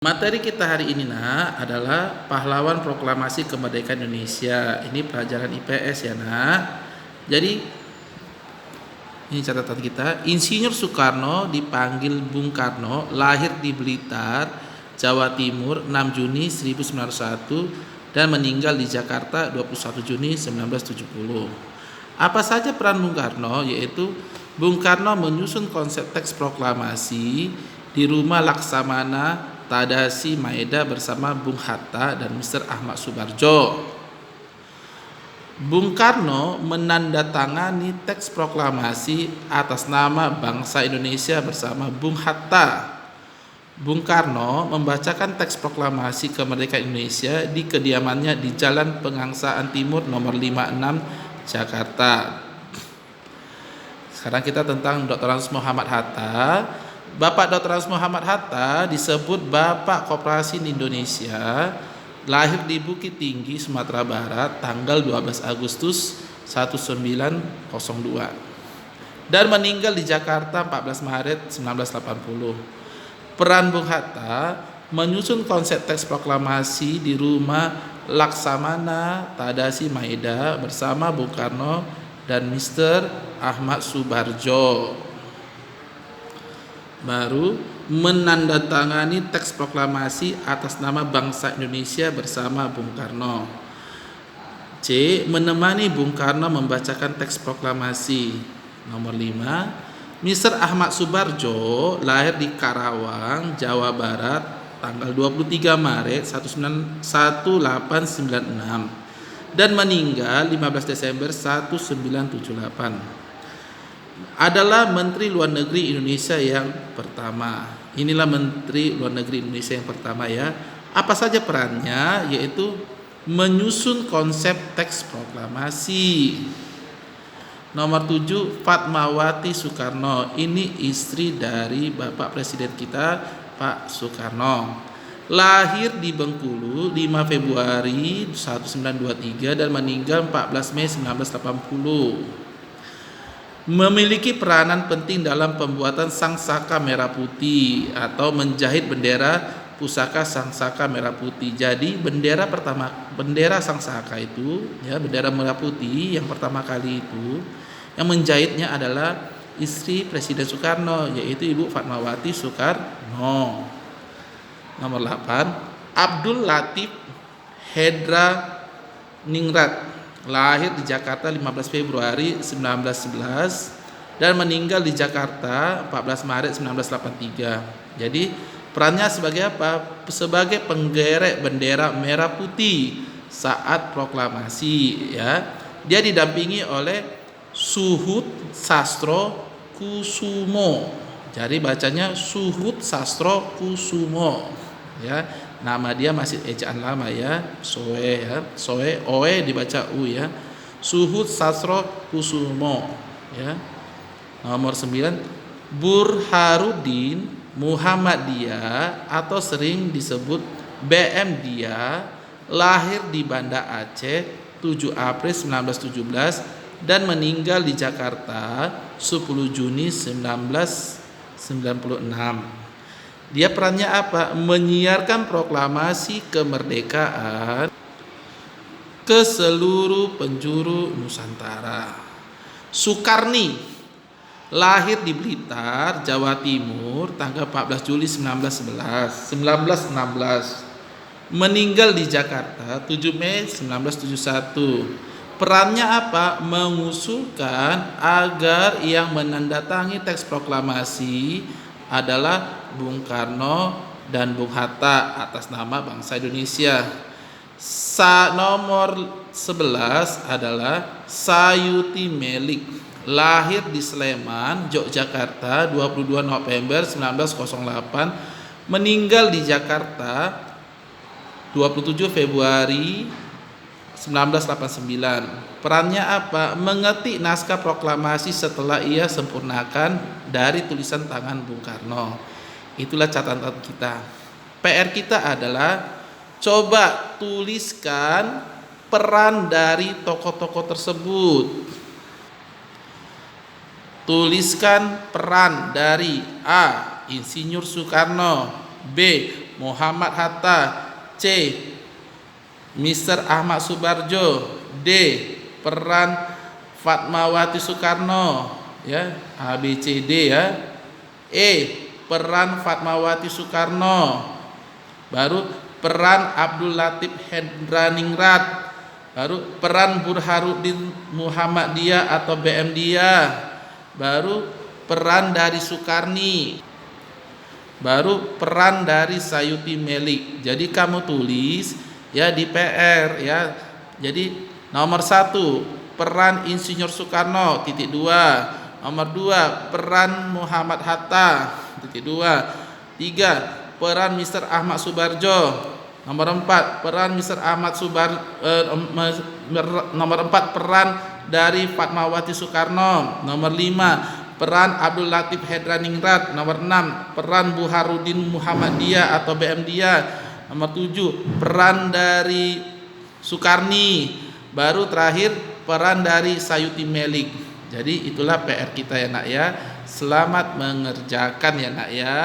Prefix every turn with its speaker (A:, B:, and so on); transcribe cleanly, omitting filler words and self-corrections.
A: Materi kita hari ini adalah pahlawan proklamasi kemerdekaan Indonesia. Ini pelajaran IPS ya Jadi ini catatan kita. Insinyur Soekarno dipanggil Bung Karno, lahir di Blitar, Jawa Timur 6 Juni 1901 dan meninggal di Jakarta 21 Juni 1970. Apa saja peran Bung Karno? Yaitu Bung Karno menyusun konsep teks proklamasi di rumah Laksamana Tadasi Maeda bersama Bung Hatta dan Mr. Ahmad Subarjo. Bung Karno menandatangani teks proklamasi atas nama bangsa Indonesia bersama Bung Hatta. Bung Karno membacakan teks proklamasi kemerdekaan Indonesia di kediamannya di Jalan Pengangsaan Timur nomor 56 Jakarta. Sekarang kita tentang Dr. Ansus Muhammad Hatta. Bapak Dr. Ansus Muhammad Hatta disebut Bapak Koperasi Indonesia, lahir di Bukit Tinggi, Sumatera Barat, tanggal 12 Agustus 1902 dan meninggal di Jakarta 14 Maret 1980. Peran Bung Hatta menyusun konsep teks proklamasi di rumah Laksamana Tadasi Maeda bersama Bung Karno dan Mr. Ahmad Subarjo. Baru menandatangani teks proklamasi atas nama bangsa Indonesia bersama Bung Karno. C. Menemani Bung Karno membacakan teks proklamasi. Nomor 5. Mr. Ahmad Subarjo lahir di Karawang, Jawa Barat, tanggal 23 Maret 1896 dan meninggal 15 Desember 1978. Adalah Menteri Luar Negeri Indonesia yang pertama. Inilah Menteri Luar Negeri Indonesia yang pertama ya. Apa saja perannya? Yaitu menyusun konsep teks proklamasi. Nomor 7, Fatmawati Soekarno. Ini istri dari Bapak Presiden kita, Pak Soekarno. Lahir di Bengkulu 5 Februari 1923 dan meninggal 14 Mei 1980. Memiliki peranan penting dalam pembuatan sangsaka merah putih atau menjahit bendera pusaka sangsaka merah putih. Jadi bendera sangsaka itu ya, bendera merah putih yang pertama kali itu yang menjahitnya adalah istri Presiden Soekarno, yaitu Ibu Fatmawati Soekarno. Nomor 8, Abdul Latif Hedra Ningrat, lahir di Jakarta 15 Februari 1911 dan meninggal di Jakarta 14 Maret 1983. Jadi perannya sebagai apa? Sebagai penggerek bendera merah putih saat proklamasi ya. Dia didampingi oleh Suhut Sastro Kusumo. Jadi bacanya Suhut Sastro Kusumo ya. Nama dia masih ejaan lama ya, Soe ya, Soe Oe dibaca U ya. Suhut Sastro Kusumo ya. Nomor 9, Burhanuddin Muhammadiyah atau sering disebut BM Dia, lahir di Banda Aceh 7 April 1917 dan meninggal di Jakarta 10 Juni 1996. Dia perannya apa? Menyiarkan proklamasi kemerdekaan ke seluruh penjuru Nusantara. Soekarni lahir di Blitar, Jawa Timur, tanggal 14 Juli 1916. Meninggal di Jakarta 7 Mei 1971. Perannya apa? Mengusulkan agar yang menandatangani teks proklamasi adalah Bung Karno dan Bung Hatta atas nama bangsa Indonesia. Nomor 11 adalah Sayuti Melik, lahir di Sleman, Yogyakarta 22 November 1908, meninggal di Jakarta 27 Februari 1989. Perannya apa? Mengetik naskah proklamasi setelah ia sempurnakan dari tulisan tangan Bung Karno. Itulah catatan kita. PR kita adalah coba tuliskan peran dari tokoh-tokoh tersebut. Tuliskan peran dari A. Insinyur Soekarno, B. Muhammad Hatta. C. Mr. Ahmad Subarjo. D. Peran Fatmawati Soekarno. Ya, A B C D ya. E. Peran Fatmawati Soekarno. Baru peran Abdul Latif Hendraningrat. Baru peran Burhanuddin Muhammadiyah atau BMDiyah. Baru peran dari Sukarni. Baru peran dari Sayuti Melik. Jadi kamu tulis ya di PR ya. Jadi nomor 1 peran Insinyur Soekarno, titik 2. Nomor 2 peran Muhammad Hatta, titik 2. 3 peran Mr. Ahmad Subarjo. Nomor 4 peran Mr. Ahmad nomor 4 peran dari Fatmawati Soekarno. Nomor 5 peran Abdul Latif Hendraningrat. Nomor 6 peran Burhanuddin Muhammadiyah atau BMDiyah. Nomor 7 peran dari Sukarni. Baru terakhir peran dari Sayuti Melik. Jadi itulah PR kita ya nak ya. Selamat mengerjakan ya nak ya.